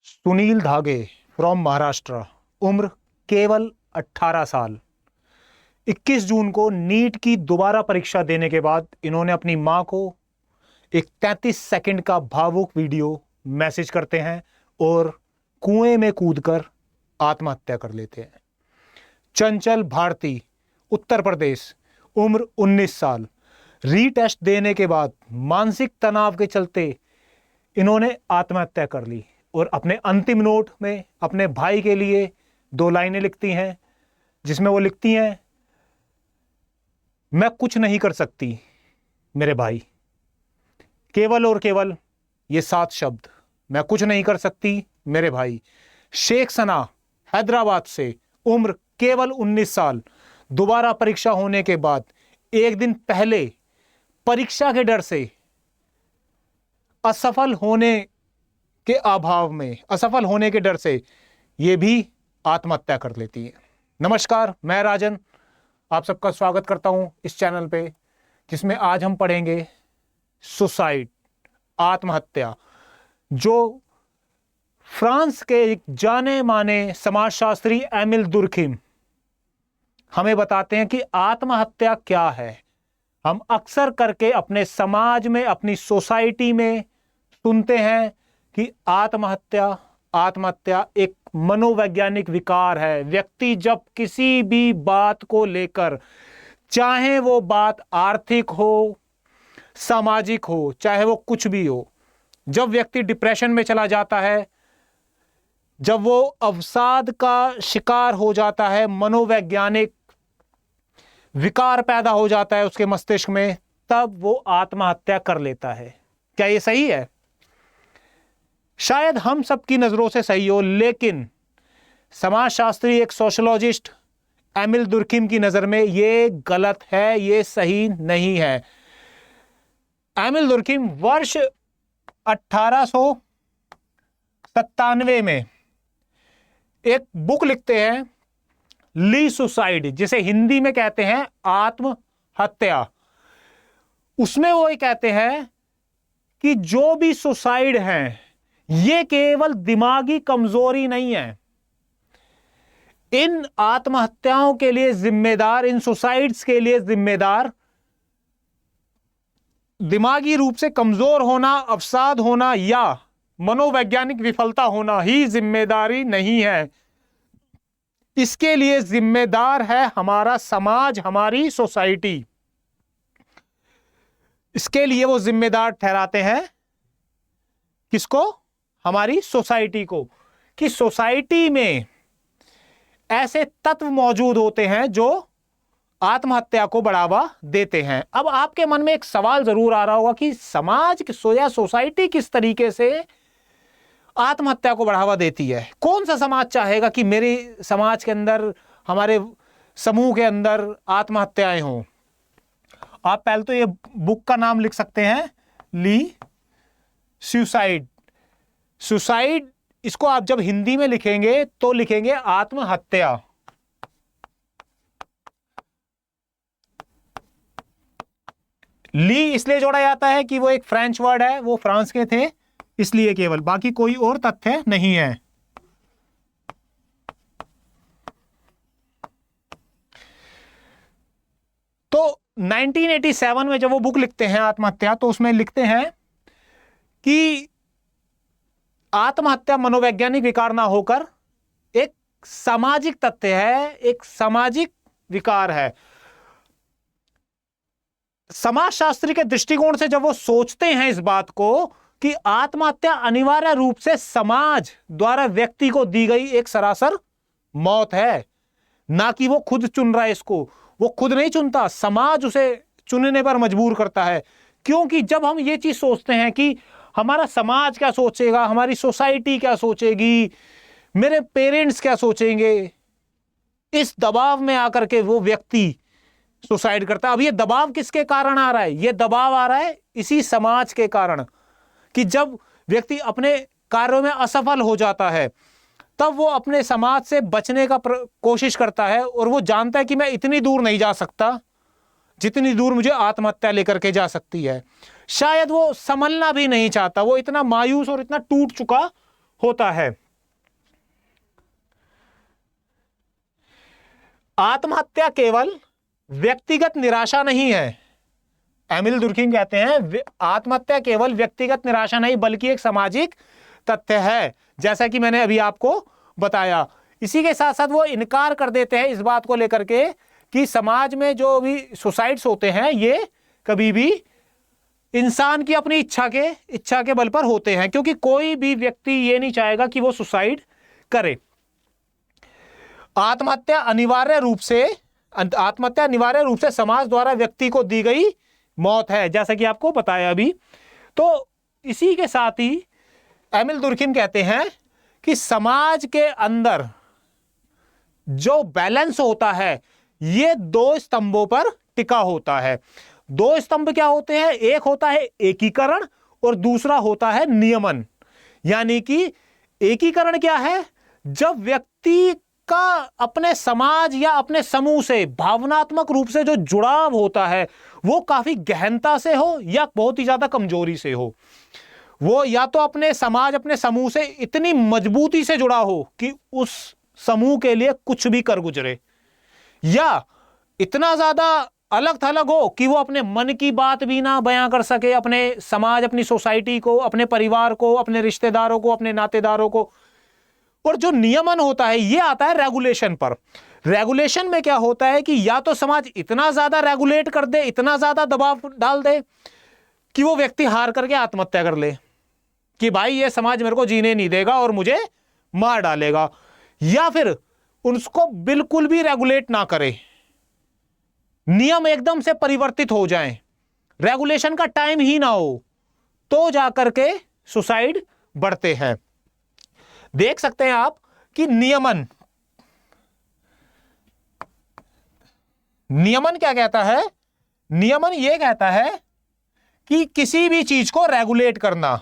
सुनील धागे फ्रॉम महाराष्ट्र, उम्र केवल 18 साल। 21 जून को नीट की दोबारा परीक्षा देने के बाद इन्होंने अपनी मां को एक 33 सेकंड का भावुक वीडियो मैसेज करते हैं और कुएं में कूदकर आत्महत्या कर लेते हैं। चंचल भारती, उत्तर प्रदेश, उम्र 19 साल। रीटेस्ट देने के बाद मानसिक तनाव के चलते इन्होंने आत्महत्या कर ली और अपने अंतिम नोट में अपने भाई के लिए 2 लाइनें लिखती हैं, जिसमें वो लिखती हैं, मैं कुछ नहीं कर सकती मेरे भाई। केवल और केवल ये 7 शब्द, मैं कुछ नहीं कर सकती मेरे भाई। शेख सना, हैदराबाद से, उम्र केवल 19 साल। दोबारा परीक्षा होने के बाद एक दिन पहले परीक्षा के डर से असफल होने के डर से ये भी आत्महत्या कर लेती है। नमस्कार, मैं राजन आप सबका स्वागत करता हूं इस चैनल पे, जिसमें आज हम पढ़ेंगे सुसाइड, आत्महत्या, जो फ्रांस के एक जाने माने समाजशास्त्री एमिल दुर्खिम हमें बताते हैं कि आत्महत्या क्या है। हम अक्सर करके अपने समाज में, अपनी सोसाइटी में सुनते हैं कि आत्महत्या एक मनोवैज्ञानिक विकार है। व्यक्ति जब किसी भी बात को लेकर, चाहे वो बात आर्थिक हो, सामाजिक हो, चाहे वो कुछ भी हो, जब व्यक्ति डिप्रेशन में चला जाता है, जब वो अवसाद का शिकार हो जाता है, मनोवैज्ञानिक विकार पैदा हो जाता है उसके मस्तिष्क में, तब वो आत्महत्या कर लेता है। क्या ये सही है? शायद हम सबकी नजरों से सही हो, लेकिन समाजशास्त्री, एक सोशोलॉजिस्ट एमिल दुर्खिम की नजर में ये गलत है, ये सही नहीं है। एमिल दुर्खिम वर्ष 1897 में एक बुक लिखते हैं, ली सुसाइड, जिसे हिंदी में कहते हैं आत्महत्या। उसमें वो ये कहते हैं कि जो भी सुसाइड हैं, ये केवल दिमागी कमजोरी नहीं है। इन आत्महत्याओं के लिए जिम्मेदार, इन सुसाइड्स के लिए जिम्मेदार दिमागी रूप से कमजोर होना, अवसाद होना या मनोवैज्ञानिक विफलता होना ही जिम्मेदारी नहीं है। इसके लिए जिम्मेदार है हमारा समाज, हमारी सोसाइटी। इसके लिए वो जिम्मेदार ठहराते हैं किसको? हमारी सोसाइटी को, कि सोसाइटी में ऐसे तत्व मौजूद होते हैं जो आत्महत्या को बढ़ावा देते हैं। अब आपके मन में एक सवाल जरूर आ रहा होगा कि समाज या सोसाइटी किस तरीके से आत्महत्या को बढ़ावा देती है। कौन सा समाज चाहेगा कि मेरे समाज के अंदर, हमारे समूह के अंदर आत्महत्याएं हों? आप पहले तो ये बुक का नाम लिख सकते हैं, ली सुसाइड। सुसाइड, इसको आप जब हिंदी में लिखेंगे तो लिखेंगे आत्महत्या। ली इसलिए जोड़ा जाता है कि वो एक फ्रेंच वर्ड है, वो फ्रांस के थे, इसलिए केवल, बाकी कोई और तथ्य नहीं है। तो 1987 में जब वो बुक लिखते हैं आत्महत्या, तो उसमें लिखते हैं कि आत्महत्या मनोवैज्ञानिक विकार ना होकर एक सामाजिक तथ्य है, एक सामाजिक विकार है। समाजशास्त्री के दृष्टिकोण से जब वो सोचते हैं इस बात को कि आत्महत्या अनिवार्य रूप से समाज द्वारा व्यक्ति को दी गई एक सरासर मौत है, ना कि वो खुद चुन रहा है इसको। वो खुद नहीं चुनता, समाज उसे चुनने पर मजबूर करता है। क्योंकि जब हम ये चीज सोचते हैं कि हमारा समाज क्या सोचेगा, हमारी सोसाइटी क्या सोचेगी, मेरे पेरेंट्स क्या सोचेंगे, इस दबाव में आकर के वो व्यक्ति सुसाइड करता है। अब ये दबाव किसके कारण आ रहा है? ये दबाव आ रहा है इसी समाज के कारण, कि जब व्यक्ति अपने कार्यों में असफल हो जाता है, तब वो अपने समाज से बचने का कोशिश करता है, और वो जानता है कि मैं इतनी दूर नहीं जा सकता जितनी दूर मुझे आत्महत्या लेकर के जा सकती है। शायद वो संभलना भी नहीं चाहता, वो इतना मायूस और इतना टूट चुका होता है। आत्महत्या केवल व्यक्तिगत निराशा नहीं है। एमिल दुर्खिम कहते हैं आत्महत्या केवल व्यक्तिगत निराशा नहीं बल्कि एक सामाजिक तथ्य है, जैसा कि मैंने अभी आपको बताया। इसी के साथ साथ वो इनकार कर देते हैं इस बात को लेकर के कि समाज में जो भी सुसाइड्स होते हैं ये कभी भी इंसान की अपनी इच्छा के बल पर होते हैं, क्योंकि कोई भी व्यक्ति ये नहीं चाहेगा कि वो सुसाइड करे। आत्महत्या अनिवार्य रूप से समाज द्वारा व्यक्ति को दी गई मौत है, जैसा कि आपको बताया अभी। तो इसी के साथ ही एमिल दुर्खिम कहते हैं कि समाज के अंदर जो बैलेंस होता है ये दो स्तंभों पर टिका होता है। दो स्तंभ क्या होते हैं? एक होता है एकीकरण और दूसरा होता है नियमन। यानी कि एकीकरण क्या है? जब व्यक्ति का अपने समाज या अपने समूह से भावनात्मक रूप से जो जुड़ाव होता है वो काफी गहनता से हो या बहुत ही ज्यादा कमजोरी से हो। वो या तो अपने समाज अपने समूह से इतनी मजबूती से जुड़ा हो कि उस समूह के लिए कुछ भी कर गुजरे, या इतना ज्यादा अलग थलग हो कि वो अपने मन की बात भी ना बयां कर सके अपने समाज, अपनी सोसाइटी को, अपने परिवार को, अपने रिश्तेदारों को, अपने नातेदारों को। और जो नियमन होता है ये आता है रेगुलेशन पर। रेगुलेशन में क्या होता है कि या तो समाज इतना ज्यादा रेगुलेट कर दे, इतना ज्यादा दबाव डाल दे कि वो व्यक्ति हार करके आत्महत्या कर ले कि भाई ये समाज मेरे को जीने नहीं देगा और मुझे मार डालेगा, या फिर उसको बिल्कुल भी रेगुलेट ना करे, नियम एकदम से परिवर्तित हो जाएं, रेगुलेशन का टाइम ही ना हो, तो जाकर के सुसाइड बढ़ते हैं। देख सकते हैं आप कि नियमन क्या कहता है? नियमन यह कहता है कि किसी भी चीज को रेगुलेट करना।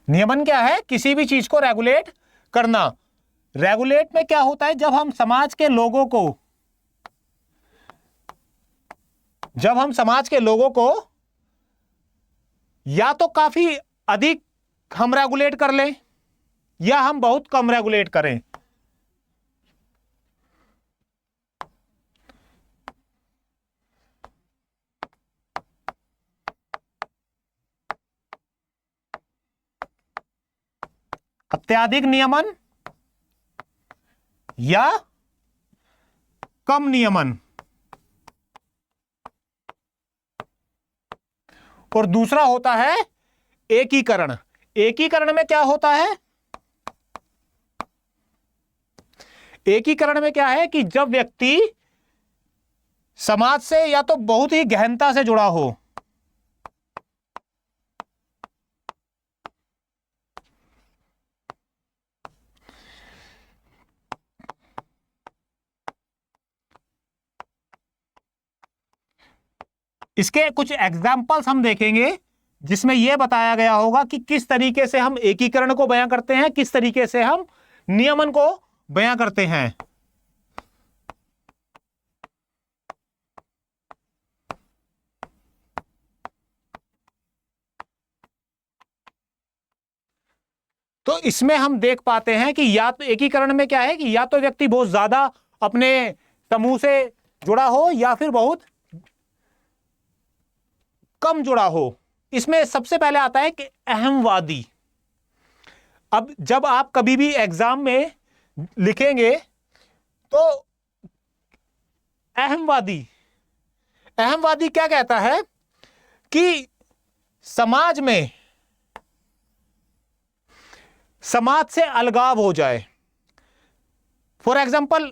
नियमन क्या है? किसी भी चीज को रेगुलेट करना। रेगुलेट में क्या होता है? जब हम समाज के लोगों को या तो काफी अधिक हम रेगुलेट कर लें या हम बहुत कम रेगुलेट करें। अत्यधिक नियमन या कम नियमन। और दूसरा होता है एकीकरण। एकीकरण में क्या होता है? एकीकरण में क्या है कि जब व्यक्ति समाज से या तो बहुत ही गहनता से जुड़ा हो, इसके कुछ एग्जाम्पल्स हम देखेंगे जिसमें यह बताया गया होगा कि किस तरीके से हम एकीकरण को बयां करते हैं, किस तरीके से हम नियमन को बयां करते हैं। तो इसमें हम देख पाते हैं कि या तो एकीकरण में क्या है कि या तो व्यक्ति बहुत ज्यादा अपने समूह से जुड़ा हो या फिर बहुत कम जुड़ा हो। इसमें सबसे पहले आता है कि अहमवादी। अब जब आप कभी भी एग्जाम में लिखेंगे तो अहमवादी क्या कहता है कि समाज से अलगाव हो जाए। फॉर एग्जाम्पल,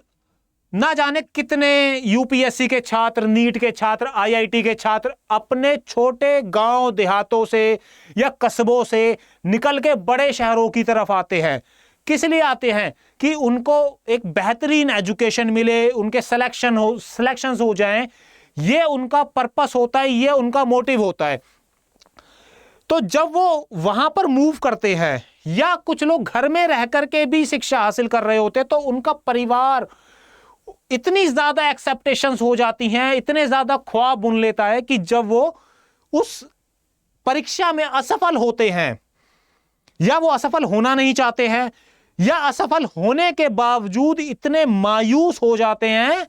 ना जाने कितने यूपीएससी के छात्र, नीट के छात्र, आईआईटी के छात्र अपने छोटे गांव देहातों से या कस्बों से निकल के बड़े शहरों की तरफ आते हैं। किस लिए आते हैं? कि उनको एक बेहतरीन एजुकेशन मिले, उनके सिलेक्शंस हो जाएं। ये उनका पर्पस होता है, ये उनका मोटिव होता है। तो जब वो वहां पर मूव करते हैं या कुछ लोग घर में रह करके भी शिक्षा हासिल कर रहे होते हैं तो उनका परिवार इतनी ज्यादा एक्सेप्टेशंस हो जाती हैं, इतने ज्यादा ख्वाब बुन लेता है कि जब वो उस परीक्षा में असफल होते हैं या वो असफल होना नहीं चाहते हैं या असफल होने के बावजूद इतने मायूस हो जाते हैं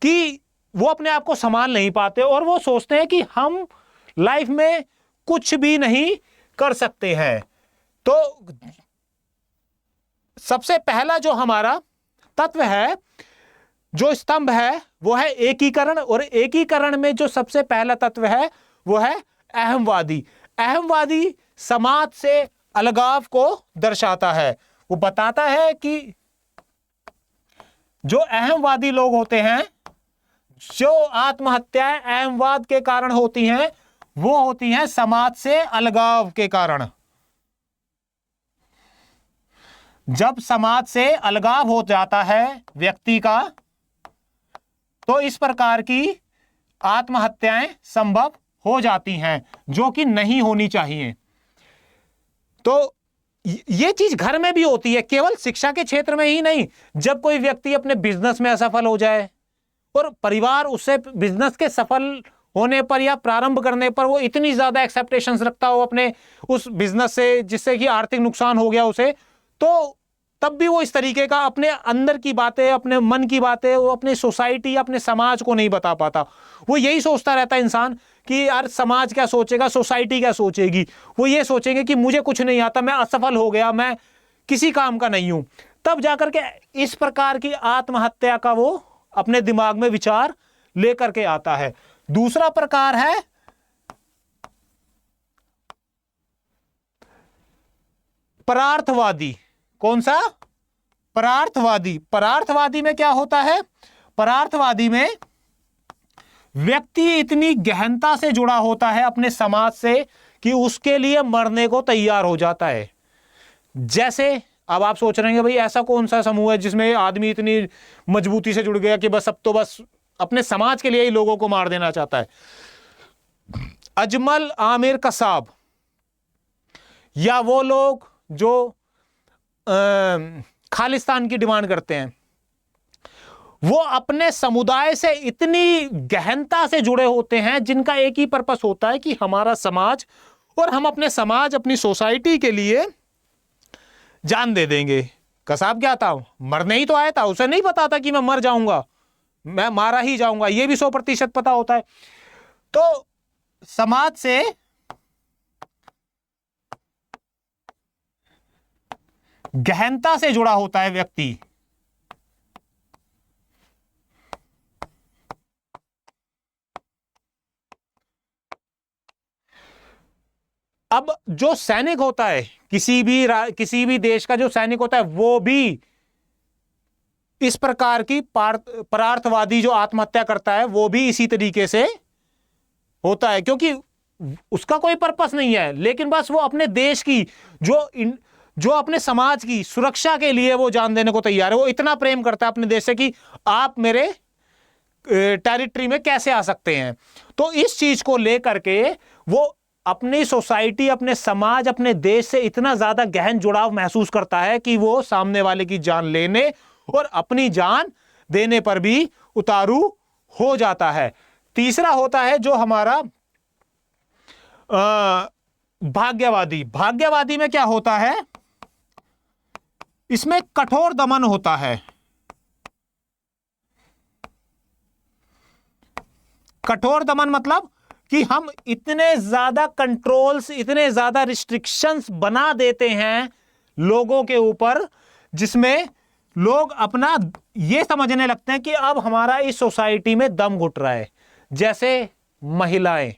कि वो अपने आप को संभाल नहीं पाते और वो सोचते हैं कि हम लाइफ में कुछ भी नहीं कर सकते हैं। तो सबसे पहला जो हमारा तत्व है, जो स्तंभ है, वो है एकीकरण। और एकीकरण में जो सबसे पहला तत्व है वो है अहमवादी। अहमवादी समाज से अलगाव को दर्शाता है। वो बताता है कि जो अहमवादी लोग होते हैं, जो आत्महत्याएं अहमवाद के कारण होती हैं, वो होती हैं समाज से अलगाव के कारण। जब समाज से अलगाव हो जाता है व्यक्ति का, तो इस प्रकार की आत्महत्याएं संभव हो जाती हैं, जो कि नहीं होनी चाहिए। तो ये चीज घर में भी होती है, केवल शिक्षा के क्षेत्र में ही नहीं। जब कोई व्यक्ति अपने बिजनेस में असफल हो जाए और परिवार उससे बिजनेस के सफल होने पर या प्रारंभ करने पर वो इतनी ज्यादा एक्सेप्टेशंस रखता हो अपने उस बिजनेस से, जिससे कि आर्थिक नुकसान हो गया उसे, तो तब भी वो इस तरीके का अपने अंदर की बातें, अपने मन की बातें वो अपनी सोसाइटी, अपने समाज को नहीं बता पाता। वो यही सोचता रहता है इंसान कि यार समाज क्या सोचेगा, सोसाइटी क्या सोचेगी। वो ये सोचेंगे कि मुझे कुछ नहीं आता, मैं असफल हो गया, मैं किसी काम का नहीं हूं। तब जाकर के इस प्रकार की आत्महत्या का वो अपने दिमाग में विचार लेकर के आता है। दूसरा प्रकार है परार्थवादी। कौन सा? परार्थवादी। परार्थवादी में क्या होता है? परार्थवादी में व्यक्ति इतनी गहनता से जुड़ा होता है अपने समाज से कि उसके लिए मरने को तैयार हो जाता है। जैसे अब आप सोच रहे हैं भाई ऐसा कौन सा समूह है जिसमें आदमी इतनी मजबूती से जुड़ गया कि बस अब तो बस अपने समाज के लिए ही लोगों को मार देना चाहता है। अजमल आमिर कसाब, या वो लोग जो खालिस्तान की डिमांड करते हैं, वो अपने समुदाय से इतनी गहनता से जुड़े होते हैं जिनका एक ही पर्पस होता है कि हमारा समाज, और हम अपने समाज, अपनी सोसाइटी के लिए जान दे देंगे। कसाब क्या था? मरने ही तो आया था, उसे नहीं पता था कि मैं मर जाऊंगा, मैं मारा ही जाऊंगा, यह भी 100% पता होता है। तो समाज से गहनता से जुड़ा होता है व्यक्ति। अब जो सैनिक होता है, किसी भी देश का जो सैनिक होता है, वो भी इस प्रकार की परार्थवादी जो आत्महत्या करता है, वो भी इसी तरीके से होता है, क्योंकि उसका कोई पर्पस नहीं है, लेकिन बस वो अपने देश की जो अपने समाज की सुरक्षा के लिए वो जान देने को तैयार है। वो इतना प्रेम करता है अपने देश से कि आप मेरे टेरिटरी में कैसे आ सकते हैं। तो इस चीज को लेकर के वो अपनी सोसाइटी, अपने समाज, अपने देश से इतना ज्यादा गहन जुड़ाव महसूस करता है कि वो सामने वाले की जान लेने और अपनी जान देने पर भी उतारू हो जाता है। तीसरा होता है जो हमारा भाग्यवादी। भाग्यवादी में क्या होता है? इसमें कठोर दमन होता है। कठोर दमन मतलब कि हम इतने ज्यादा कंट्रोल्स, इतने ज्यादा रिस्ट्रिक्शंस बना देते हैं लोगों के ऊपर, जिसमें लोग अपना ये समझने लगते हैं कि अब हमारा इस सोसाइटी में दम घुट रहा है। जैसे महिलाएं,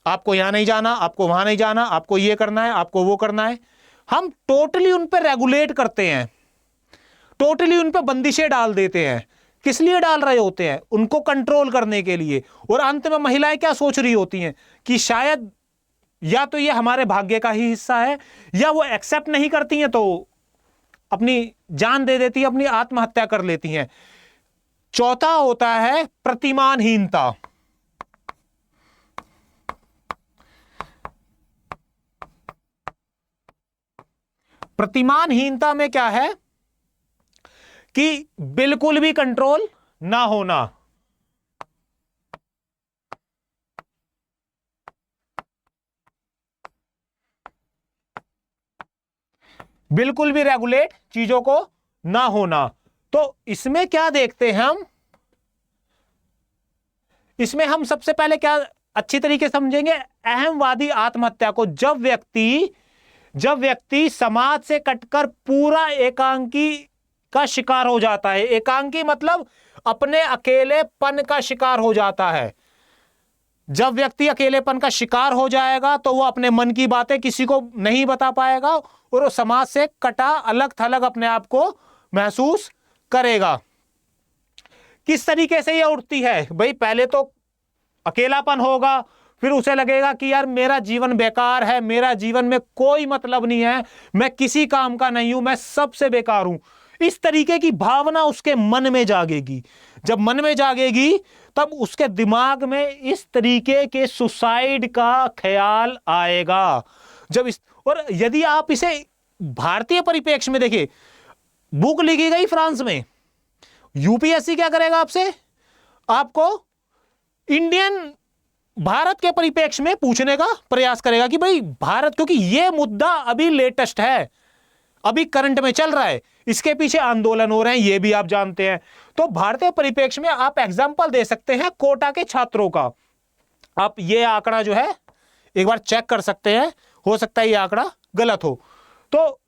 आपको यहां नहीं जाना, आपको वहां नहीं जाना, आपको ये करना है, आपको वो करना है। हम टोटली उन पर रेगुलेट करते हैं, टोटली उन पर बंदिशें डाल देते हैं। किस लिए डाल रहे होते हैं? उनको कंट्रोल करने के लिए। और अंत में महिलाएं क्या सोच रही होती हैं कि शायद या तो ये हमारे भाग्य का ही हिस्सा है, या वो एक्सेप्ट नहीं करती हैं तो अपनी जान दे देती है, अपनी आत्महत्या कर लेती हैं। चौथा होता है प्रतिमानहीनता। प्रतिमानहीनता में क्या है कि बिल्कुल भी कंट्रोल ना होना, बिल्कुल भी रेगुलेट चीजों को ना होना। तो इसमें क्या देखते हैं हम, इसमें हम सबसे पहले क्या अच्छी तरीके से समझेंगे, अहमवादी आत्महत्या को जब व्यक्ति समाज से कटकर पूरा एकांकी का शिकार हो जाता है। एकांकी मतलब अपने अकेलेपन का शिकार हो जाता है। जब व्यक्ति अकेलेपन का शिकार हो जाएगा तो वो अपने मन की बातें किसी को नहीं बता पाएगा और वो समाज से कटा, अलग थलग अपने आप को महसूस करेगा। किस तरीके से ये उठती है भाई, पहले तो अकेलापन होगा, फिर उसे लगेगा कि यार मेरा जीवन बेकार है, मेरा जीवन में कोई मतलब नहीं है, मैं किसी काम का नहीं हूं, मैं सबसे बेकार हूं। इस तरीके की भावना उसके मन में जागेगी। जब मन में जागेगी तब उसके दिमाग में इस तरीके के सुसाइड का ख्याल आएगा। और यदि आप इसे भारतीय परिप्रेक्ष्य में देखिए, बुक लिखी गई फ्रांस में, यूपीएससी क्या करेगा आपसे, आपको भारत के परिप्रेक्ष्य में पूछने का प्रयास करेगा कि भाई भारत, क्योंकि यह मुद्दा अभी लेटेस्ट है, अभी करंट में चल रहा है, इसके पीछे आंदोलन हो रहे हैं, ये भी आप जानते हैं। तो भारतीय परिप्रेक्ष्य में आप एग्जाम्पल दे सकते हैं कोटा के छात्रों का। आप ये आंकड़ा जो है एक बार चेक कर सकते हैं, हो सकता है ये आंकड़ा गलत हो। तो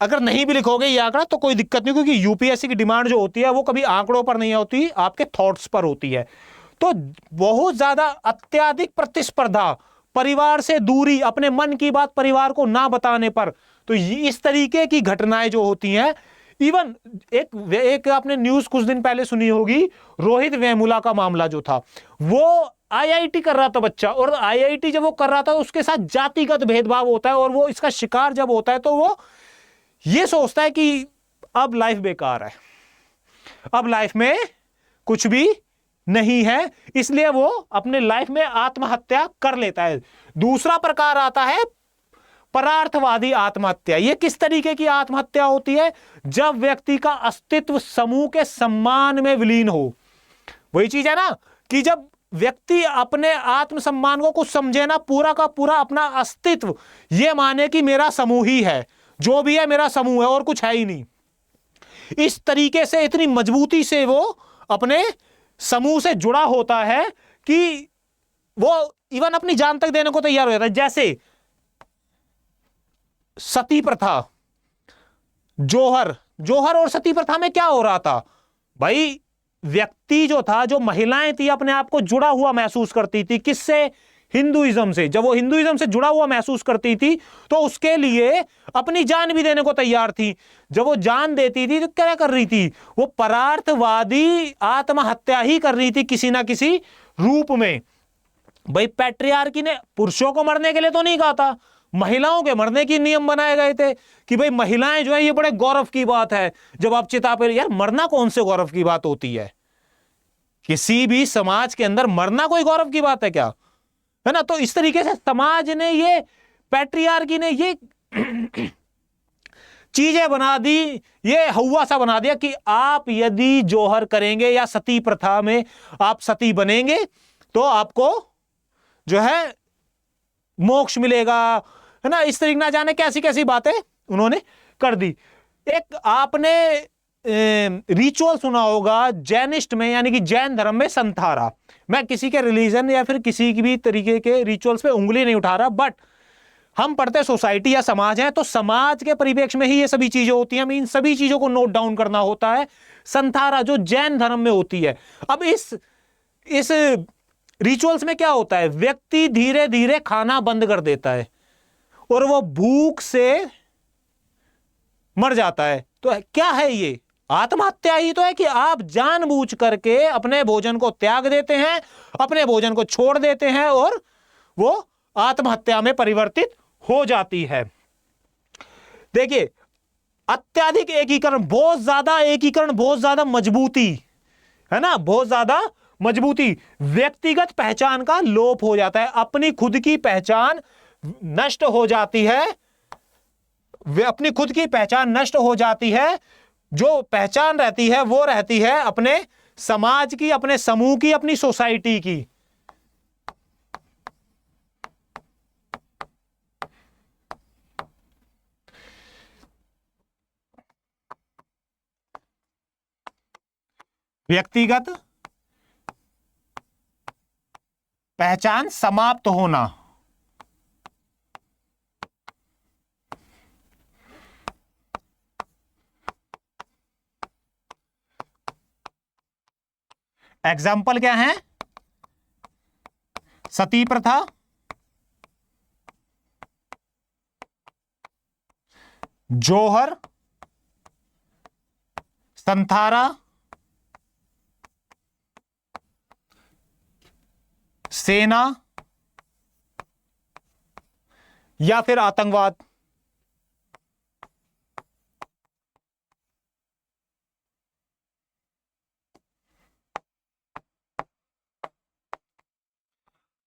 अगर नहीं भी लिखोगे ये आंकड़ा तो कोई दिक्कत नहीं, क्योंकि यूपीएससी की डिमांड जो होती है वो कभी आंकड़ों पर नहीं होती, आपके थॉट्स पर होती है। तो बहुत ज्यादा अत्यधिक प्रतिस्पर्धा, परिवार से दूरी, अपने मन की बात परिवार को ना बताने पर, तो इस तरीके की घटनाएं जो होती हैं। इवन एक आपने न्यूज कुछ दिन पहले सुनी होगी, रोहित वेमुला का मामला जो था, वो आईआईटी कर रहा था बच्चा, और आईआईटी जब वो कर रहा था उसके साथ जातिगत भेदभाव होता है, और वो इसका शिकार जब होता है तो वो ये सोचता है कि अब लाइफ बेकार है, अब लाइफ में कुछ भी नहीं है, इसलिए वो अपने लाइफ में आत्महत्या कर लेता है। दूसरा प्रकार आता है परार्थवादी आत्महत्या। यह किस तरीके की आत्महत्या होती है, जब व्यक्ति का अस्तित्व समूह के सम्मान में विलीन हो। वही चीज है ना कि जब व्यक्ति अपने आत्मसम्मान को कुछ समझे ना, पूरा का पूरा अपना अस्तित्व यह माने कि मेरा समूह ही है, जो भी है मेरा समूह है और कुछ है ही नहीं। इस तरीके से इतनी मजबूती से वो अपने समूह से जुड़ा होता है कि वो इवन अपनी जान तक देने को तैयार हो जाता है। जैसे सती प्रथा, जोहर और सती प्रथा में क्या हो रहा था भाई, व्यक्ति जो था, जो महिलाएं थी, अपने आप को जुड़ा हुआ महसूस करती थी, किससे, हिंदुइज्म से। जब वो हिंदुइज्म से जुड़ा हुआ महसूस करती थी तो उसके लिए अपनी जान भी देने को तैयार थी। जब वो जान देती थी तो क्या कर रही थी, वो परार्थवादी आत्महत्या ही कर रही थी किसी ना किसी रूप में। भाई पैट्रियार्की ने पुरुषों को मरने के लिए तो नहीं कहा था, महिलाओं के मरने के नियम बनाए गए थे कि भाई महिलाएं जो है, ये बड़े गौरव की बात है जब आप चिता पर, यार मरना कौन से गौरव की बात होती है, किसी भी समाज के अंदर मरना कोई गौरव की बात है क्या, है ना। तो इस तरीके से समाज ने, ये पैट्रियार्की ने ये चीजें बना दी, ये हवा सा बना दिया कि आप यदि जोहर करेंगे या सती प्रथा में आप सती बनेंगे तो आपको जो है मोक्ष मिलेगा, है ना। इस तरीके ना जाने कैसी कैसी बातें उन्होंने कर दी। एक आपने रिचुअल सुना होगा जैनिस्ट में, यानी कि जैन धर्म में संथारा। मैं किसी के रिलीजन या फिर किसी की भी तरीके के रिचुअल्स पे उंगली नहीं उठा रहा, बट हम पढ़ते सोसाइटी या समाज है, तो समाज के परिप्रेक्ष्य में ही ये सभी चीजें होती हैं, हमें इन सभी चीजों को नोट डाउन करना होता है। संथारा जो जैन धर्म में होती है। अब इस रिचुअल्स में क्या होता है, व्यक्ति धीरे धीरे खाना बंद कर देता है और वो भूख से मर जाता है। तो क्या है ये, आत्महत्या ही तो है कि आप जानबूझ करके अपने भोजन को त्याग देते हैं, अपने भोजन को छोड़ देते हैं और वो आत्महत्या में परिवर्तित हो जाती है। देखिए अत्यधिक एकीकरण, बहुत ज्यादा एकीकरण, बहुत ज्यादा मजबूती, है ना, बहुत ज्यादा मजबूती, व्यक्तिगत पहचान का लोप हो जाता है, अपनी खुद की पहचान नष्ट हो जाती है, अपनी खुद की पहचान नष्ट हो जाती है। जो पहचान रहती है वो रहती है अपने समाज की, अपने समूह की, अपनी सोसाइटी की। व्यक्तिगत पहचान समाप्त होना। एग्जाम्पल क्या है? सती प्रथा, जौहर, संथारा, सेना, या फिर आतंकवाद।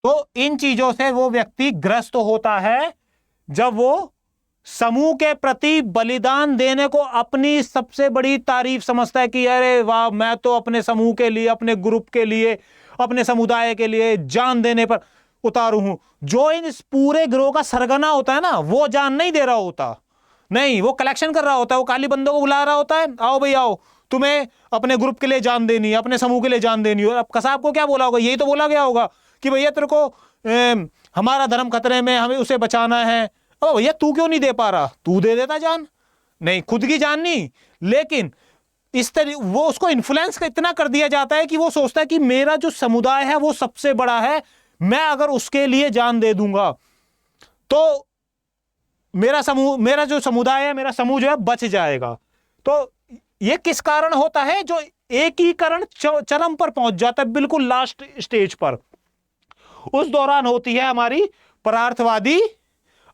तो इन चीजों से वो व्यक्ति ग्रस्त होता है जब वो समूह के प्रति बलिदान देने को अपनी सबसे बड़ी तारीफ समझता है कि अरे वाह, मैं तो अपने समूह के लिए, अपने ग्रुप के लिए, अपने समुदाय के लिए जान देने पर उतारू हूं। जो इन इस पूरे गिरोह का सरगना होता है ना, वो जान नहीं दे रहा होता, नहीं, वो कलेक्शन कर रहा होता है, वो काली बंदों को बुला रहा होता है, आओ भाई आओ, तुम्हें अपने ग्रुप के लिए जान देनी है, अपने समूह के लिए जान देनी है। और अब कसाब को क्या बोला होगा? यही तो बोला गया होगा कि भैया तेरे को हमारा धर्म खतरे में, हमें उसे बचाना है। अब भैया तू क्यों नहीं दे पा रहा? तू दे देता जान, नहीं खुद की जान नहीं, लेकिन इस तरह वो उसको इन्फ्लुएंस इतना कर दिया जाता है कि वो सोचता है कि मेरा जो समुदाय है वो सबसे बड़ा है, मैं अगर उसके लिए जान दे दूंगा तो मेरा समूह, मेरा जो समुदाय है, मेरा समूह जो है बच जाएगा। तो ये किस कारण होता है? जो एकीकरण चरम पर पहुंच जाता है, बिल्कुल लास्ट स्टेज पर, उस दौरान होती है हमारी परार्थवादी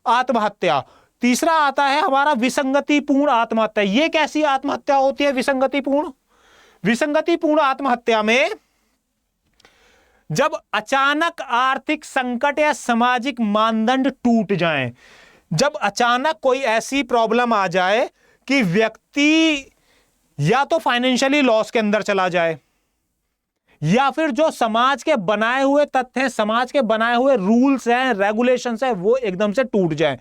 आत्महत्या। तीसरा आता है हमारा विसंगतिपूर्ण आत्महत्या। ये कैसी आत्महत्या होती है विसंगतिपूर्ण? विसंगतिपूर्ण आत्महत्या में जब अचानक आर्थिक संकट या सामाजिक मानदंड टूट जाएं, जब अचानक कोई ऐसी प्रॉब्लम आ जाए कि व्यक्ति या तो फाइनेंशियली लॉस के अंदर चला जाए, या फिर जो समाज के बनाए हुए तथ्य हैं, समाज के बनाए हुए रूल्स हैं, रेगुलेशंस हैं, वो एकदम से टूट जाए।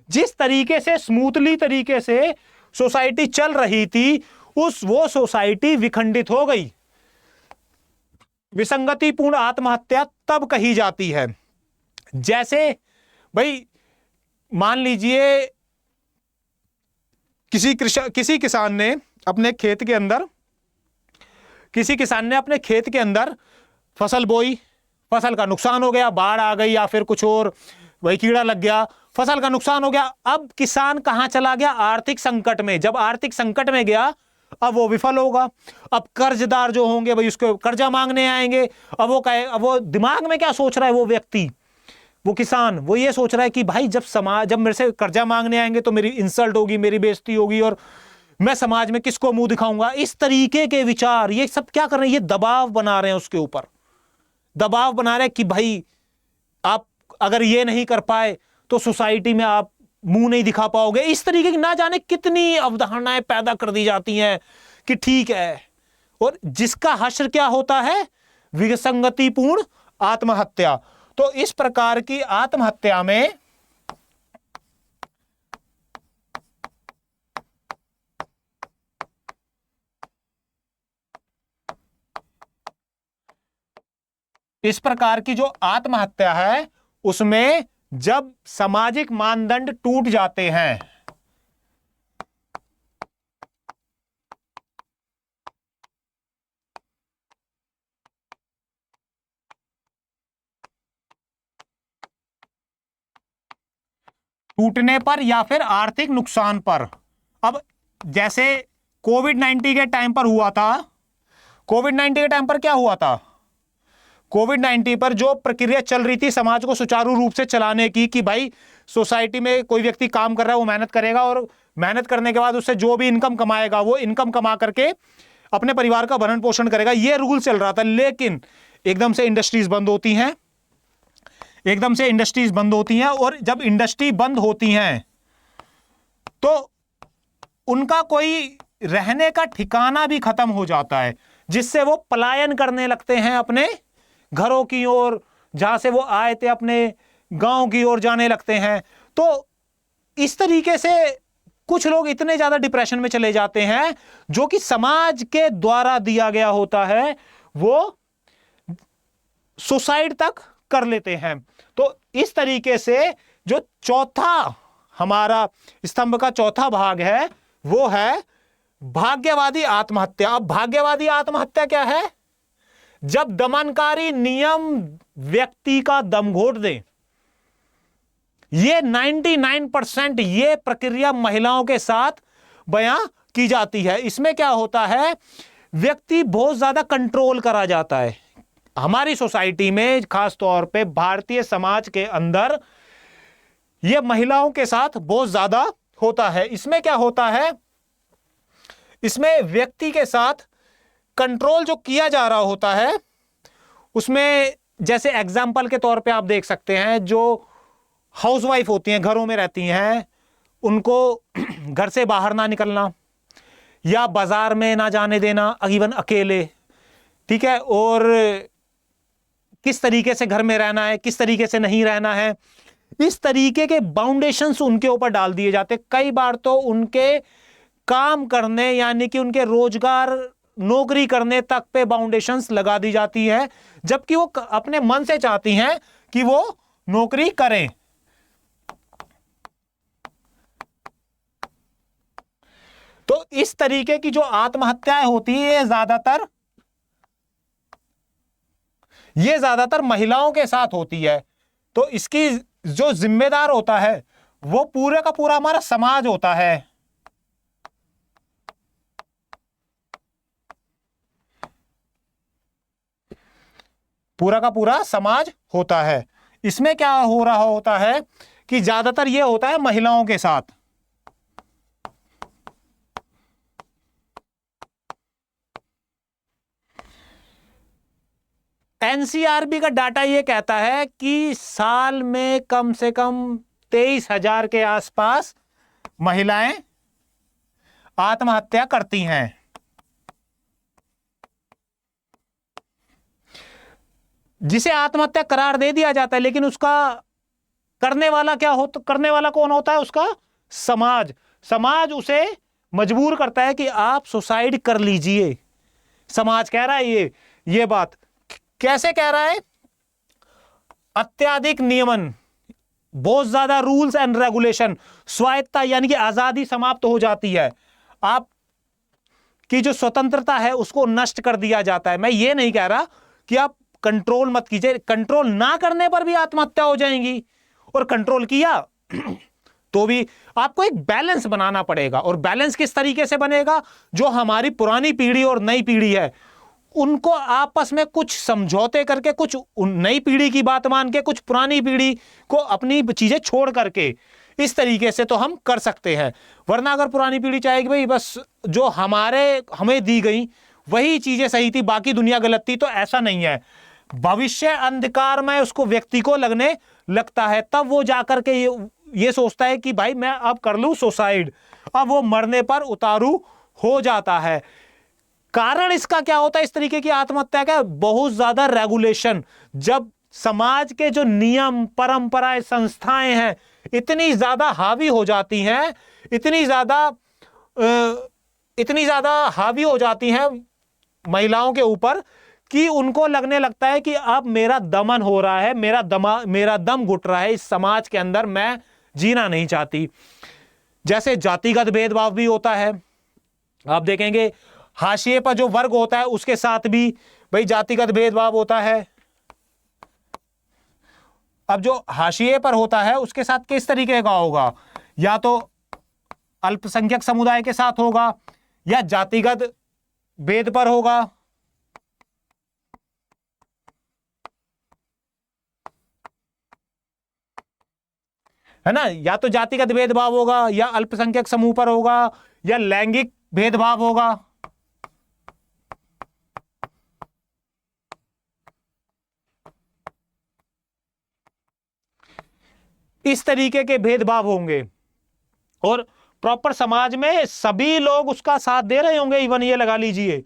जिस तरीके से स्मूथली तरीके से सोसाइटी चल रही थी, वो सोसाइटी विखंडित हो गई। विसंगतिपूर्ण आत्महत्या तब कही जाती है जैसे, भाई मान लीजिए किसी किसान ने अपने खेत के अंदर, किसी किसान ने अपने खेत के अंदर फसल बोई, फसल का नुकसान हो गया, बाढ़ आ गई या फिर कुछ और, वही कीड़ा लग गया, फसल का नुकसान हो गया। अब किसान कहां चला गया? आर्थिक संकट में। जब आर्थिक संकट में गया, अब वो विफल होगा। अब कर्जदार जो होंगे भाई उसको कर्जा मांगने आएंगे। अब वो दिमाग में क्या सोच रहा है वो व्यक्ति, वो किसान, वो ये सोच रहा है कि भाई जब मेरे से कर्जा मांगने आएंगे तो मेरी इंसल्ट होगी, मेरी बेइज्जती होगी, और मैं समाज में किसको मुंह दिखाऊंगा। इस तरीके के विचार, ये सब क्या कर रहे हैं? ये दबाव बना रहे हैं उसके ऊपर, दबाव बना रहे हैं कि भाई आप अगर ये नहीं कर पाए तो सोसाइटी में आप मुंह नहीं दिखा पाओगे। इस तरीके की ना जाने कितनी अवधारणाएं पैदा कर दी जाती हैं कि ठीक है, और जिसका हश्र क्या होता है? विसंगतिपूर्ण आत्महत्या। तो इस प्रकार की आत्महत्या में इस प्रकार की जो आत्महत्या है उसमें जब सामाजिक मानदंड टूट जाते हैं, टूटने पर या फिर आर्थिक नुकसान पर। अब जैसे कोविड-19 के टाइम पर हुआ था, कोविड-19 के टाइम पर क्या हुआ था? कोविड-19 पर जो प्रक्रिया चल रही थी समाज को सुचारू रूप से चलाने की, कि भाई सोसाइटी में कोई व्यक्ति काम कर रहा है, वो मेहनत करेगा और मेहनत करने के बाद उससे जो भी इनकम कमाएगा वो इनकम कमा करके अपने परिवार का भरण पोषण करेगा, ये रूल चल रहा था। लेकिन एकदम से इंडस्ट्रीज बंद होती हैं, एकदम से इंडस्ट्रीज बंद होती हैं, और जब इंडस्ट्री बंद होती हैं तो उनका कोई रहने का ठिकाना भी खत्म हो जाता है, जिससे वो पलायन करने लगते हैं अपने घरों की ओर, जहां से वो आए थे अपने गांव की ओर जाने लगते हैं। तो इस तरीके से कुछ लोग इतने ज्यादा डिप्रेशन में चले जाते हैं, जो कि समाज के द्वारा दिया गया होता है, वो सुसाइड तक कर लेते हैं। तो इस तरीके से जो चौथा हमारा स्तंभ का चौथा भाग है, वो है भाग्यवादी आत्महत्या। अब भाग्यवादी आत्महत्या क्या है? जब दमनकारी नियम व्यक्ति का दम घोट दे। ये 99% ये प्रक्रिया महिलाओं के साथ बयां की जाती है। इसमें क्या होता है, व्यक्ति बहुत ज्यादा कंट्रोल करा जाता है। हमारी सोसाइटी में, खास तौर पे भारतीय समाज के अंदर, यह महिलाओं के साथ बहुत ज्यादा होता है। इसमें क्या होता है, इसमें व्यक्ति के साथ कंट्रोल जो किया जा रहा होता है, उसमें जैसे एग्जाम्पल के तौर पे आप देख सकते हैं, जो हाउसवाइफ होती हैं, घरों में रहती हैं, उनको घर से बाहर ना निकलना या बाजार में ना जाने देना, इवन अकेले, ठीक है, और किस तरीके से घर में रहना है, किस तरीके से नहीं रहना है, इस तरीके के बाउंडेशंस उनके ऊपर डाल दिए जाते। कई बार तो उनके काम करने, यानी कि उनके रोजगार, नौकरी करने तक पे बाउंडेशंस लगा दी जाती है, जबकि वो अपने मन से चाहती हैं कि वो नौकरी करें। तो इस तरीके की जो आत्महत्याएं होती है, ये ज्यादातर महिलाओं के साथ होती है। तो इसकी जो जिम्मेदार होता है, वो पूरे का पूरा हमारा समाज होता है। पूरा का पूरा समाज होता है। इसमें क्या हो रहा होता है कि ज्यादातर ये होता है महिलाओं के साथ। एनसीआरबी का डाटा यह कहता है कि साल में कम से कम 23,000 के आसपास महिलाएं आत्महत्या करती हैं। जिसे आत्महत्या करार दे दिया जाता है, लेकिन उसका करने वाला क्या होता, करने वाला कौन होता है? उसका समाज। समाज उसे मजबूर करता है कि आप सुसाइड कर लीजिए। समाज कह रहा है ये बात। कैसे कह रहा है? अत्यधिक नियमन, बहुत ज्यादा रूल्स एंड रेगुलेशन, स्वायत्ता यानी कि आजादी समाप्त हो जाती है। आप की जो स्वतंत्रता है उसको नष्ट कर दिया जाता है। मैं ये नहीं कह रहा कि आप कंट्रोल मत कीजिए, कंट्रोल ना करने पर भी आत्महत्या हो जाएंगी, और कंट्रोल किया तो भी आपको एक बैलेंस बनाना पड़ेगा। और बैलेंस किस तरीके से बनेगा? जो हमारी पुरानी पीढ़ी और नई पीढ़ी है, उनको आपस में कुछ समझौते करके, कुछ नई पीढ़ी की बात मान के, कुछ पुरानी पीढ़ी को अपनी चीजें छोड़ करके, इस तरीके से तो हम कर सकते हैं। वरना अगर पुरानी पीढ़ी चाहेगी भाई बस जो हमें दी गई वही चीजें सही थी, बाकी दुनिया गलत थी, तो ऐसा नहीं है। भविष्य अंधकार में उसको व्यक्ति को लगने लगता है, तब वो जाकर के ये सोचता है कि भाई मैं अब कर लूं सुसाइड। अब वो मरने पर उतारू हो जाता है। कारण इसका क्या होता है इस तरीके की आत्महत्या का? बहुत ज्यादा रेगुलेशन। जब समाज के जो नियम, परंपराएं, संस्थाएं हैं इतनी ज्यादा हावी हो जाती हैं, इतनी ज्यादा हावी हो जाती हैं महिलाओं के ऊपर, कि उनको लगने लगता है कि अब मेरा दमन हो रहा है, मेरा दम घुट रहा है इस समाज के अंदर, मैं जीना नहीं चाहती। जैसे जातिगत भेदभाव भी होता है। आप देखेंगे हाशिए पर जो वर्ग होता है उसके साथ भी भाई जातिगत भेदभाव होता है। अब जो हाशिए पर होता है उसके साथ किस तरीके का होगा? या तो अल्पसंख्यक समुदाय के साथ होगा, या जातिगत भेद पर होगा। है ना? या तो जातिगत भेदभाव होगा, या अल्पसंख्यक समूह पर होगा, या लैंगिक भेदभाव होगा। इस तरीके के भेदभाव होंगे। और प्रॉपर समाज में सभी लोग उसका साथ दे रहे होंगे, इवन ये लगा लीजिए।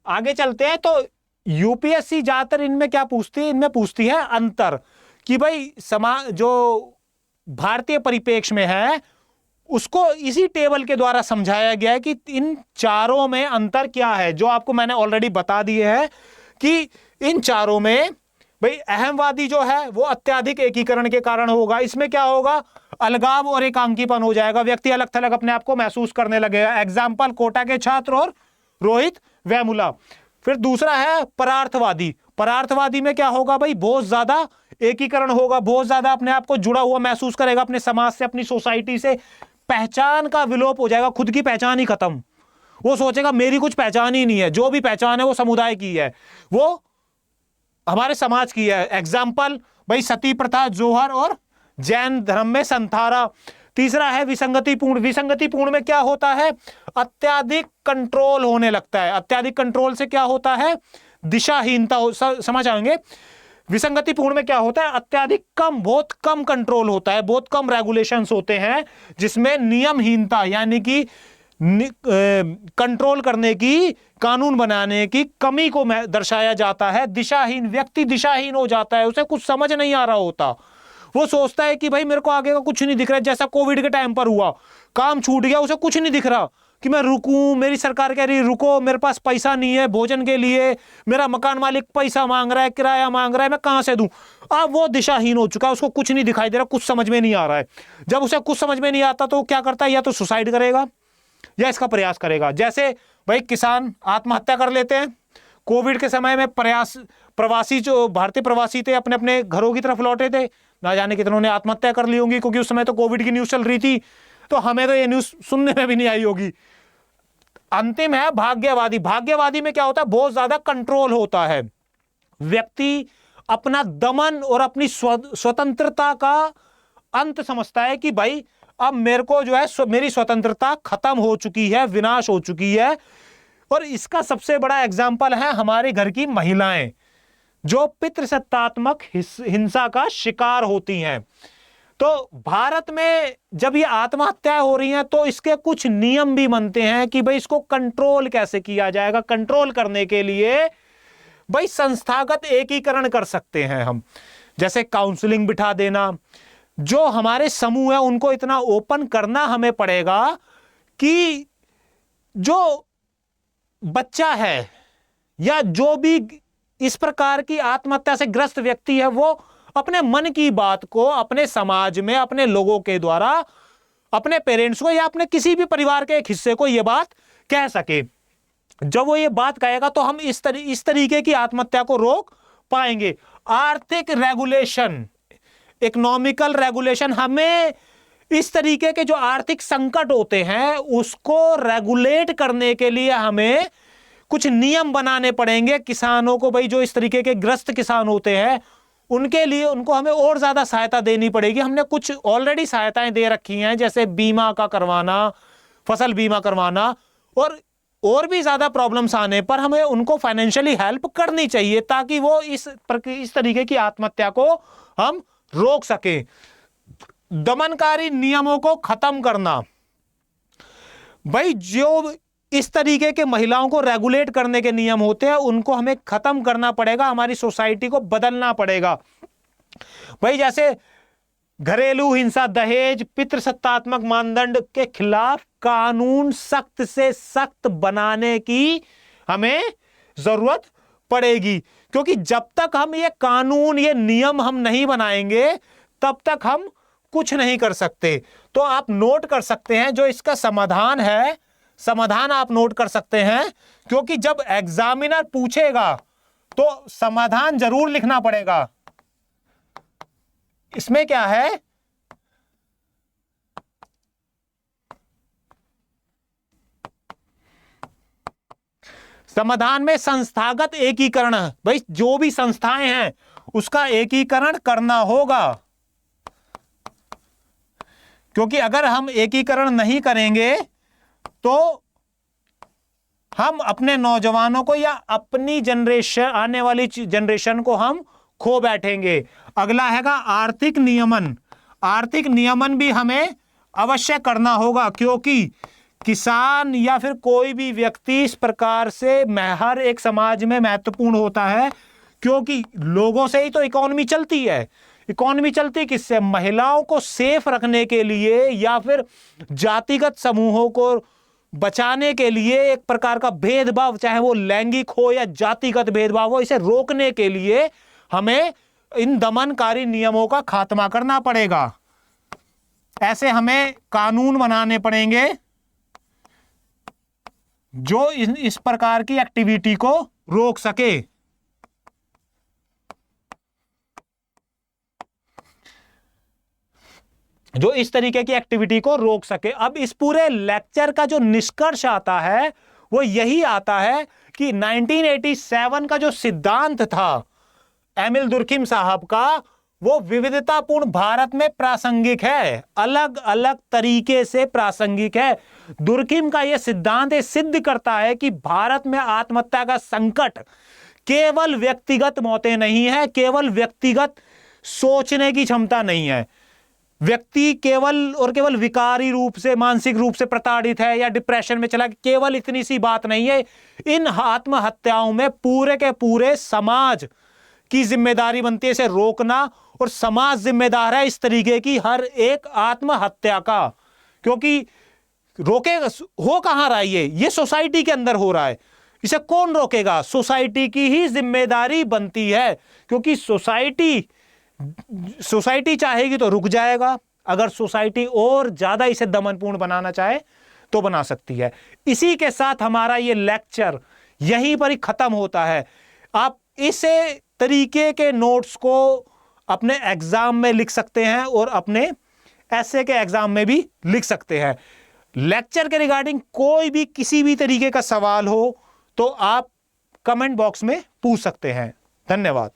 आगे चलते हैं तो यूपीएससी ज्यादातर इनमें क्या पूछती है, इनमें पूछती है अंतर, कि भाई समाज जो भारतीय परिप्रेक्ष्य में है उसको इसी टेबल के द्वारा समझाया गया है कि इन चारों में अंतर क्या है, जो आपको मैंने ऑलरेडी बता दिए है कि इन चारों में भाई अहमवादी जो है वो अत्यधिक एकीकरण के कारण होगा। इसमें क्या होगा, अलगाव और एकांकीपन हो जाएगा, व्यक्ति अलग थलग अपने आप को महसूस करने लगेगा। एग्जाम्पल कोटा के छात्र और रोहित वेमुला। फिर दूसरा है परार्थवादी। परार्थवादी में क्या होगा भाई, बहुत ज्यादा एकीकरण होगा, बहुत ज्यादा अपने आप को जुड़ा हुआ महसूस करेगा अपने समाज से, अपनी सोसाइटी से। पहचान का विलोप हो जाएगा, खुद की पहचान ही खत्म। वो सोचेगा मेरी कुछ पहचान ही नहीं है, जो भी पहचान है वो समुदाय की है, वो हमारे समाज की है। एग्जाम्पल भाई सती प्रथा, जोहर और जैन धर्म में संथारा। तीसरा है विसंगतिपूर्ण। विसंगतिपूर्ण में क्या होता है, अत्याधिक कंट्रोल होने लगता है। अत्याधिक कंट्रोल से क्या होता है, दिशाहीनता समझ आएंगे। विसंगतिपूर्ण में क्या होता है, अत्याधिक कम, बहुत कम कंट्रोल होता है, बहुत कम रेगुलेशंस होते हैं, जिसमें नियमहीनता यानी कि कंट्रोल करने की, कानून बनाने की कमी को दर्शाया जाता है। दिशाहीन, व्यक्ति दिशाहीन हो जाता है, उसे कुछ समझ नहीं आ रहा होता, वो सोचता है कि भाई मेरे को आगे का कुछ नहीं दिख रहा है। जैसा कोविड के टाइम पर हुआ, काम छूट गया, उसे कुछ नहीं दिख रहा कि मैं रुकूं, मेरी सरकार कह रही है रुको, मेरे पास पैसा नहीं है भोजन के लिए, मेरा मकान मालिक पैसा मांग रहा है, किराया मांग रहा है, मैं कहां से दूं। अब वो दिशाहीन हो चुका है, उसको कुछ नहीं दिखाई दे रहा, कुछ समझ में नहीं आ रहा है। जब उसे कुछ समझ में नहीं आता तो क्या करता है, या तो सुसाइड करेगा या इसका प्रयास करेगा। जैसे भाई किसान आत्महत्या कर लेते हैं, कोविड के समय में प्रवासी जो भारतीय प्रवासी थे अपने अपने घरों की तरफ लौटे थे, ना जाने कितनों ने आत्महत्या कर ली होंगी, क्योंकि उस समय तो कोविड की न्यूज चल रही थी, तो हमें तो ये न्यूज सुनने में भी नहीं आई होगी। अंतिम है भाग्यवादी। भाग्यवादी में क्या होता है, बहुत ज्यादा कंट्रोल होता है, व्यक्ति अपना दमन और अपनी स्वतंत्रता का अंत समझता है कि भाई अब मेरे को जो है मेरी स्वतंत्रता खत्म हो चुकी है, विनाश हो चुकी है। और इसका सबसे बड़ा एग्जाम्पल है हमारे घर की महिलाएं, जो पितृसत्तात्मक हिंसा का शिकार होती हैं। तो भारत में जब ये आत्महत्याएं हो रही हैं तो इसके कुछ नियम भी बनते हैं कि भाई इसको कंट्रोल कैसे किया जाएगा। कंट्रोल करने के लिए भाई संस्थागत एकीकरण कर सकते हैं हम, जैसे काउंसलिंग बिठा देना। जो हमारे समूह है उनको इतना ओपन करना हमें पड़ेगा कि जो बच्चा है या जो भी इस प्रकार की आत्महत्या से ग्रस्त व्यक्ति है, वो अपने मन की बात को अपने समाज में, अपने लोगों के द्वारा, अपने पेरेंट्स को या अपने किसी भी परिवार के एक हिस्से को यह बात कह सके। जब वो ये बात कहेगा तो हम इस तरीके की आत्महत्या को रोक पाएंगे। आर्थिक रेगुलेशन, इकोनॉमिकल रेगुलेशन, हमें इस तरीके के जो आर्थिक संकट होते हैं उसको रेगुलेट करने के लिए हमें कुछ नियम बनाने पड़ेंगे। किसानों को भाई जो इस तरीके के ग्रस्त किसान होते हैं उनके लिए, उनको हमें और ज्यादा सहायता देनी पड़ेगी। हमने कुछ ऑलरेडी सहायताएं दे रखी हैं, जैसे बीमा का करवाना, फसल बीमा करवाना, और भी ज्यादा प्रॉब्लम्स आने पर हमें उनको फाइनेंशियली हेल्प करनी चाहिए ताकि वो इस तरीके की आत्महत्या को हम रोक सके। दमनकारी नियमों को खत्म करना, भाई जो इस तरीके के महिलाओं को रेगुलेट करने के नियम होते हैं उनको हमें खत्म करना पड़ेगा, हमारी सोसाइटी को बदलना पड़ेगा। भाई जैसे घरेलू हिंसा, दहेज, पितृसत्तात्मक मानदंड के खिलाफ कानून सख्त से सख्त बनाने की हमें जरूरत पड़ेगी, क्योंकि जब तक हम ये कानून, ये नियम हम नहीं बनाएंगे तब तक हम कुछ नहीं कर सकते। तो आप नोट कर सकते हैं जो इसका समाधान है, समाधान आप नोट कर सकते हैं, क्योंकि जब एग्जामिनर पूछेगा तो समाधान जरूर लिखना पड़ेगा। इसमें क्या है, समाधान में संस्थागत एकीकरण, भाई जो भी संस्थाएं हैं उसका एकीकरण करना होगा, क्योंकि अगर हम एकीकरण नहीं करेंगे तो हम अपने नौजवानों को या अपनी जनरेशन, आने वाली जनरेशन को हम खो बैठेंगे। अगला हैगा आर्थिक नियमन। आर्थिक नियमन भी हमें अवश्य करना होगा, क्योंकि किसान या फिर कोई भी व्यक्ति इस प्रकार से हर एक समाज में महत्वपूर्ण होता है, क्योंकि लोगों से ही तो इकोनॉमी चलती है। इकोनॉमी चलती किससे? महिलाओं को सेफ रखने के लिए या फिर जातिगत समूहों को बचाने के लिए, एक प्रकार का भेदभाव, चाहे वो लैंगिक हो या जातिगत भेदभाव हो, इसे रोकने के लिए हमें इन दमनकारी नियमों का खात्मा करना पड़ेगा। ऐसे हमें कानून बनाने पड़ेंगे जो इस प्रकार की एक्टिविटी को रोक सके। जो इस तरीके की एक्टिविटी को रोक सके। अब इस पूरे लेक्चर का जो निष्कर्ष आता है वो यही आता है कि 1987 का जो सिद्धांत था एमिल दुर्खिम साहब का, वो विविधतापूर्ण भारत में प्रासंगिक है, अलग अलग तरीके से प्रासंगिक है। दुर्खिम का यह सिद्धांत सिद्ध करता है कि भारत में आत्महत्या का संकट केवल व्यक्तिगत मौतें नहीं है, केवल व्यक्तिगत सोचने की क्षमता नहीं है, व्यक्ति केवल और केवल विकारी रूप से, मानसिक रूप से प्रताड़ित है या डिप्रेशन में चला, केवल इतनी सी बात नहीं है। इन आत्महत्याओं में पूरे के पूरे समाज की जिम्मेदारी बनती है इसे रोकना, और समाज जिम्मेदार है इस तरीके की हर एक आत्महत्या का, क्योंकि रोके हो कहां रहा है, ये सोसाइटी के अंदर हो रहा है। इसे कौन रोकेगा? सोसाइटी की ही जिम्मेदारी बनती है, क्योंकि सोसाइटी चाहेगी तो रुक जाएगा, अगर सोसाइटी और ज्यादा इसे दमनपूर्ण बनाना चाहे तो बना सकती है। इसी के साथ हमारा ये लेक्चर यहीं पर ही खत्म होता है। आप इसे तरीके के नोट्स को अपने एग्जाम में लिख सकते हैं और अपने ऐसे के एग्जाम में भी लिख सकते हैं। लेक्चर के रिगार्डिंग कोई भी किसी भी तरीके का सवाल हो तो आप कमेंट बॉक्स में पूछ सकते हैं। धन्यवाद।